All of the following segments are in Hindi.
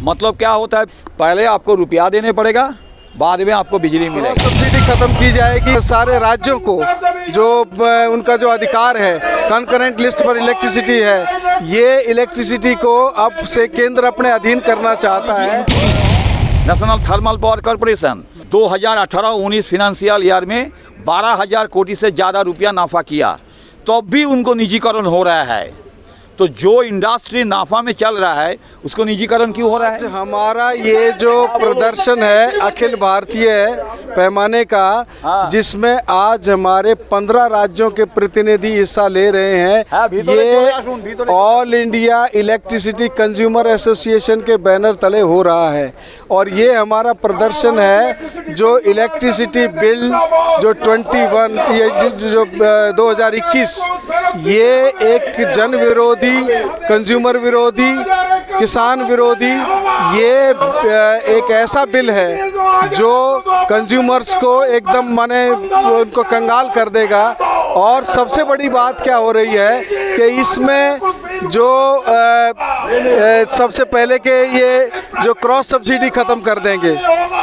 मतलब क्या होता है, पहले आपको रुपया देने पड़ेगा, बाद में आपको बिजली मिलेगी। सब्सिडी खत्म की जाएगी। सारे राज्यों को जो उनका जो अधिकार है कंकरेंट लिस्ट पर इलेक्ट्रिसिटी है, ये इलेक्ट्रिसिटी को अब से केंद्र अपने अधीन करना चाहता है। National thermal power corporation 2018-19 financial year में 12,000 कोटी से ज़्यादा रुपया नाफा किया, तो अब भी उनको निजीकरण हो रहा है। तो जो इंडस्ट्री नाफा में चल रहा है उसको निजीकरण क्यों हो रहा है? हमारा ये जो प्रदर्शन है अखिल भारतीय पैमाने का, जिसमें आज हमारे 15 राज्यों के प्रतिनिधि हिस्सा ले रहे हैं। ये all India electricity consumer association के बैनर तले हो रहा है और ये हमारा प्रदर्शन है जो इलेक्ट्रिसिटी बिल जो 21 ये जो 2021 ये एक जन विरोधी, कंज्यूमर विरोधी, किसान विरोधी, ये एक ऐसा बिल है जो कंज्यूमर्स को एकदम माने उनको कंगाल कर देगा। और सबसे बड़ी बात क्या हो रही है कि इसमें जो सबसे पहले के ये जो क्रॉस सब्सिडी ख़त्म कर देंगे,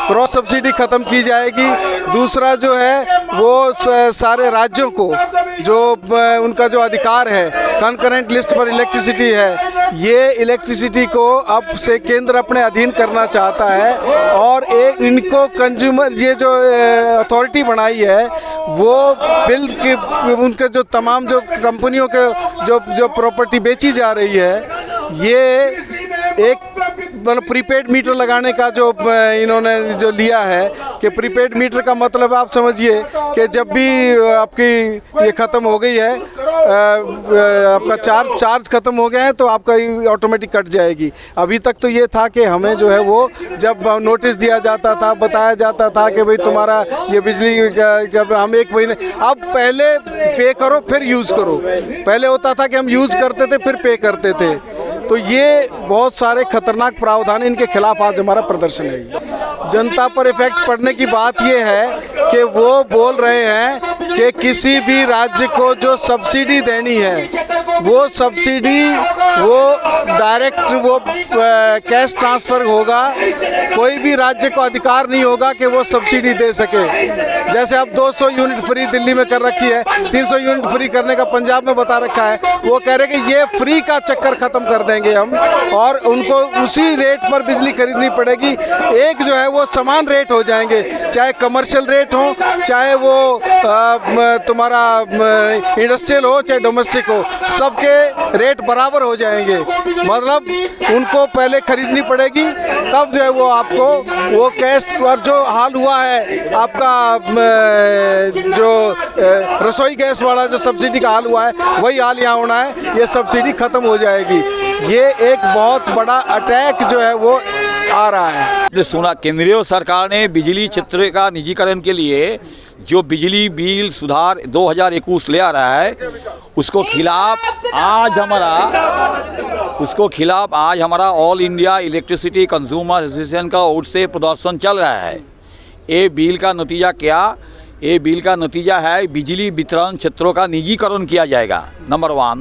क्रॉस सब्सिडी ख़त्म की जाएगी। दूसरा जो है वो सारे राज्यों को जो उनका जो अधिकार है कंकरेंट लिस्ट पर इलेक्ट्रिसिटी है, ये इलेक्ट्रिसिटी को अब से केंद्र अपने अधीन करना चाहता है। और इनको कंज्यूमर ये जो अथॉरिटी बनाई है वो बिल की उनके जो तमाम जो कंपनियों के जो प्रॉपर्टी बेची जा रही है, ये एक मतलब प्रीपेड मीटर लगाने का जो इन्होंने जो लिया है कि प्रीपेड मीटर का मतलब आप समझिए कि जब भी आपकी ये ख़त्म हो गई है, आपका चार्ज ख़त्म हो गया है तो आपका ऑटोमेटिक कट जाएगी। अभी तक तो ये था कि हमें जो है वो जब नोटिस दिया जाता था, बताया जाता था कि भाई तुम्हारा ये बिजली हम 1 महीने, अब पहले पे करो फिर यूज़ करो। पहले होता था कि हम यूज़ करते थे फिर पे करते थे। तो ये बहुत सारे खतरनाक प्रावधान, इनके खिलाफ आज हमारा प्रदर्शन है। जनता पर इफेक्ट पड़ने की बात ये है कि वो बोल रहे हैं कि किसी भी राज्य को जो सब्सिडी देनी है वो सब्सिडी वो डायरेक्ट वो कैश ट्रांसफ़र होगा। कोई भी राज्य को अधिकार नहीं होगा कि वो सब्सिडी दे सके। जैसे अब 200 यूनिट फ्री दिल्ली में कर रखी है, 300 यूनिट फ्री करने का पंजाब में बता रखा है। वो कह रहे हैं कि ये फ्री का चक्कर ख़त्म कर देंगे हम और उनको उसी रेट पर बिजली खरीदनी पड़ेगी। एक जो है वो समान रेट हो जाएंगे, चाहे कमर्शियल रेट हो, चाहे वो तुम्हारा इंडस्ट्रियल हो, चाहे डोमेस्टिक हो, सबके रेट बराबर हो जाएंगे। मतलब उनको पहले खरीदनी पड़ेगी, तब जो है वो आपको वो कैश पर जो हाल हुआ है आपका जो रसोई गैस वाला जो सब्सिडी का हाल हुआ है वही हाल यहाँ होना है। ये सब्सिडी ख़त्म हो जाएगी। ये एक बहुत बड़ा अटैक जो है वो आ रहा है। सुना, केंद्रीय सरकार ने बिजली क्षेत्र का निजीकरण के लिए जो बिजली बिल सुधार 2021 ले आ रहा है उसको खिलाफ आज हमारा all India electricity consumer association का ओर से प्रदर्शन चल रहा है। ये बिल का नतीजा क्या? ये बिल का नतीजा है बिजली वितरण क्षेत्रों का निजीकरण किया जाएगा। नंबर 1,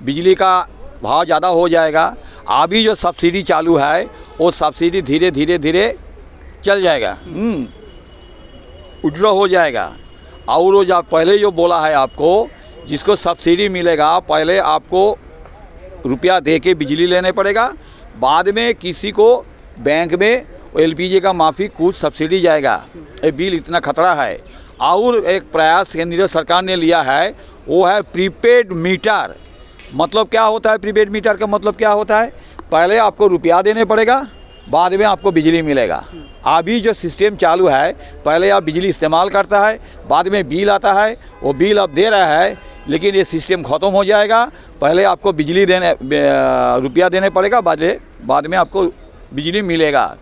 बिजली का भाव ज़्यादा हो जाएगा। अभी जो सब्सिडी चालू है वो सब्सिडी धीरे धीरे चल जाएगा, विड्रॉ हो जाएगा। और वो जो पहले जो बोला है आपको, जिसको सब्सिडी मिलेगा पहले आपको रुपया दे के बिजली लेने पड़ेगा, बाद में किसी को बैंक में एलपीजी का माफ़ी कुछ सब्सिडी जाएगा। ये बिल इतना खतरा है। और एक प्रयास केंद्रीय सरकार ने लिया है वो है प्रीपेड मीटर। मतलब क्या होता है प्रीपेड मीटर का मतलब क्या होता है? पहले आपको रुपया देने पड़ेगा, बाद में आपको बिजली मिलेगा। अभी जो सिस्टम चालू है, पहले आप बिजली इस्तेमाल करता है, बाद में बिल आता है, वो बिल अब दे रहा है, लेकिन ये सिस्टम ख़त्म हो जाएगा। पहले आपको बिजली देने रुपया देने पड़ेगा, बाद में आपको बिजली मिलेगा।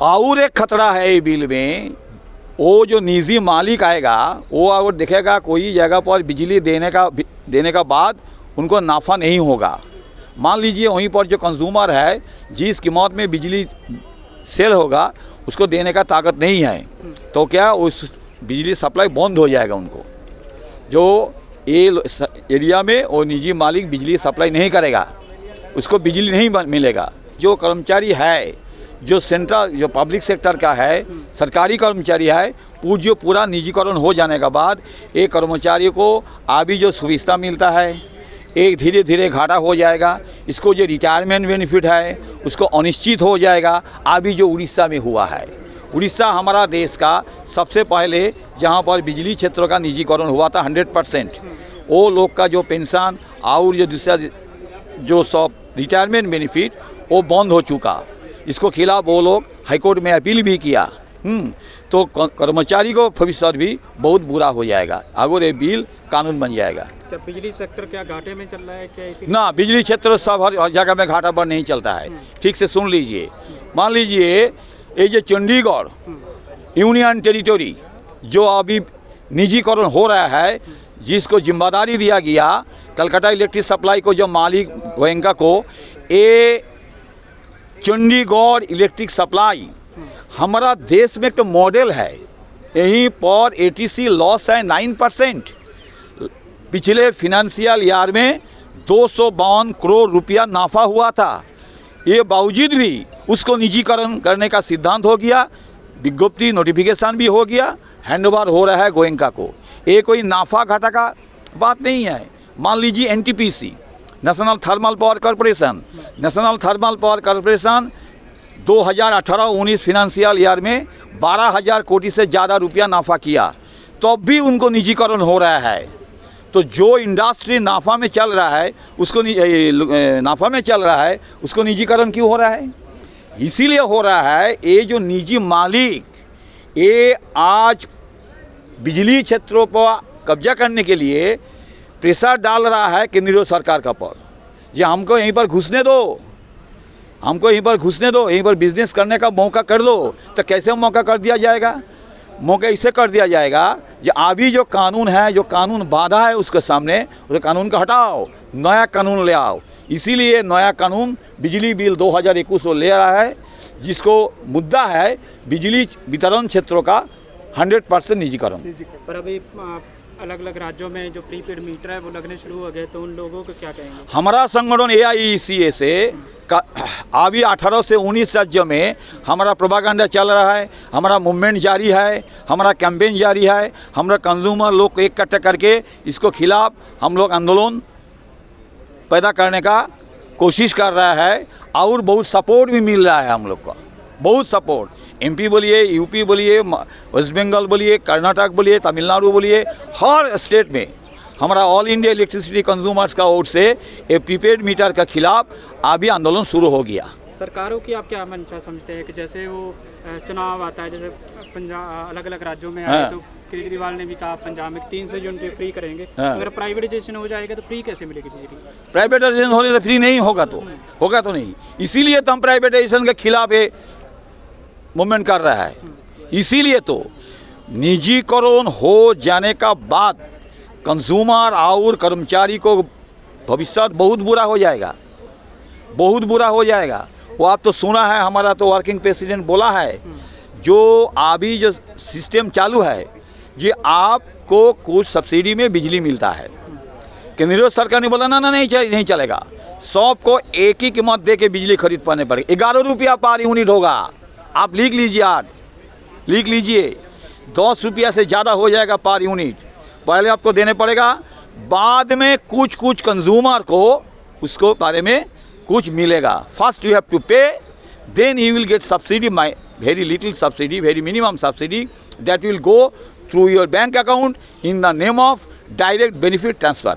और एक खतरा है ये बिल में, वो जो निजी मालिक आएगा वो अगर देखेगा कोई जगह पर बिजली देने का बाद उनको नाफा नहीं होगा। मान लीजिए वहीं पर जो कंज्यूमर है जिस कीमत में बिजली सेल होगा उसको देने का ताकत नहीं है, तो क्या उस बिजली सप्लाई बंद हो जाएगा उनको। जो ये एरिया में वो निजी मालिक बिजली सप्लाई नहीं करेगा, उसको बिजली नहीं मिलेगा। जो कर्मचारी है, जो सेंट्रल जो पब्लिक सेक्टर का है, सरकारी कर्मचारी है, जो पूरा निजीकरण हो जाने के बाद एक कर्मचारी को अभी जो सुविधा मिलता है एक धीरे धीरे घाटा हो जाएगा। इसको जो रिटायरमेंट बेनिफिट है उसको अनिश्चित हो जाएगा। अभी जो उड़ीसा में हुआ है, उड़ीसा हमारा देश का सबसे पहले जहाँ पर बिजली क्षेत्र का निजीकरण हुआ था 100%, वो लोग का जो पेंशन और जो दूसरा जो सब रिटायरमेंट बेनिफिट वो बंद हो चुका। इसको खिलाफ वो लोग हाईकोर्ट में अपील भी किया। तो कर्मचारी को भविष्य भी बहुत बुरा हो जाएगा अगर ये बिल कानून बन जाएगा। क्या बिजली सेक्टर क्या घाटे में चल रहा है क्या? इसी ना, बिजली क्षेत्र सब हर जगह में घाटा पर नहीं चलता है। ठीक से सुन लीजिए, मान लीजिए ये जो चंडीगढ़ यूनियन टेरिटरी जो अभी निजीकरण हो रहा है, जिसको जिम्मेदारी दिया गया कलकत्ता इलेक्ट्रिक सप्लाई को जो मालिक गोयनका को, ये चंडीगढ़ इलेक्ट्रिक सप्लाई हमारा देश में एक तो मॉडल है। यहीं पर एटीसी लॉस है 9%। पिछले फिनेंशियल ईयर में 252 करोड़ रुपया नाफा हुआ था। ये बावजूद भी उसको निजीकरण करने का सिद्धांत हो गया, विज्ञप्ति नोटिफिकेशन भी हो गया, हैंडओवर हो रहा है गोयनका को। ये कोई नाफा घाटा का बात नहीं है। मान लीजिए NTPC, national thermal power corporation, national thermal power corporation 2018-19 financial year में 12,000 कोटी से ज़्यादा रुपया नाफा किया, तो अब भी उनको निजीकरण हो रहा है। तो जो इंडस्ट्री नाफा में चल रहा है उसको निजीकरण क्यों हो रहा है? इसीलिए हो रहा है, ये जो निजी मालिक ये आज बिजली क्षेत्रों पर कब्जा करने के लिए प्रेशर डाल रहा है केंद्रीय सरकार का पर, जो हमको यहीं पर घुसने दो, हमको यहीं पर घुसने दो, यहीं पर बिजनेस करने का मौका कर दो। तो कैसे मौका कर दिया जाएगा? मौका इसे कर दिया जाएगा जो अभी जो कानून है, जो कानून बाधा है उसके सामने, उस कानून को हटाओ, नया कानून ले आओ। इसीलिए नया कानून बिजली बिल 2021 को ले रहा है, जिसको मुद्दा है बिजली वितरण क्षेत्रों का 100% निजीकरण। पर अभी अलग अलग राज्यों में जो प्रीपेड मीटर है वो लगने शुरू हो गए, तो उन लोगों को क्या कहेंगे? हमारा संगठन AIECA से अभी 18 से 19 राज्यों में हमारा प्रोपागेंडा चल रहा है, हमारा मूवमेंट जारी है, हमारा कैंपेन जारी है। हमारा कंज्यूमर लोग को इकट्ठा करके इसको खिलाफ हम लोग आंदोलन पैदा करने का कोशिश कर रहा है, और बहुत सपोर्ट भी मिल रहा है हम लोग का, बहुत सपोर्ट। MP बोलिए, UP बोलिए, वेस्ट बंगाल बोलिए, कर्नाटक बोलिए, तमिलनाडु बोलिए, हर स्टेट में हमारा ऑल इंडिया इलेक्ट्रिसिटी कंज्यूमर्स का ओर से ये प्रीपेड मीटर के खिलाफ अभी आंदोलन शुरू हो गया। सरकारों की आप क्या मंशा समझते हैं कि जैसे वो चुनाव आता है, जैसे पंजाब अलग अलग राज्यों में आए, तो केजरीवाल ने भी कहा पंजाब में 300 यूनिट फ्री करेंगे। अगर प्राइवेटाइजेशन हो जाएगा तो फ्री कैसे मिलेगी बिजली? प्राइवेटाइजेशन होने से फ्री नहीं होगा, तो होगा तो नहीं। इसीलिए तो हम प्राइवेटाइजेशन के खिलाफ ये मूवमेंट कर रहा है। इसीलिए तो निजीकरण हो जाने का बाद कंज्यूमर और कर्मचारी को भविष्य बहुत बुरा हो जाएगा, बहुत बुरा हो जाएगा। वो आप तो सुना है, हमारा तो वर्किंग प्रेसिडेंट बोला है, जो अभी जो सिस्टम चालू है ये आपको कुछ सब्सिडी में बिजली मिलता है। केंद्रीय सरकार ने बोला ना नहीं चलेगा, सबको एक ही कीमत दे के बिजली खरीद पाने पड़ेगी। 11 रुपया पर यूनिट होगा। आप लिख लीजिए, आज लिख लीजिए, 10 रुपया से ज़्यादा हो जाएगा पर यूनिट, पहले आपको देने पड़ेगा, बाद में कुछ कंज्यूमर को उसको बारे में कुछ मिलेगा। First you have to pay, then you will get subsidy, my very little subsidy, very minimum subsidy that will go through your bank account in the name of direct benefit transfer.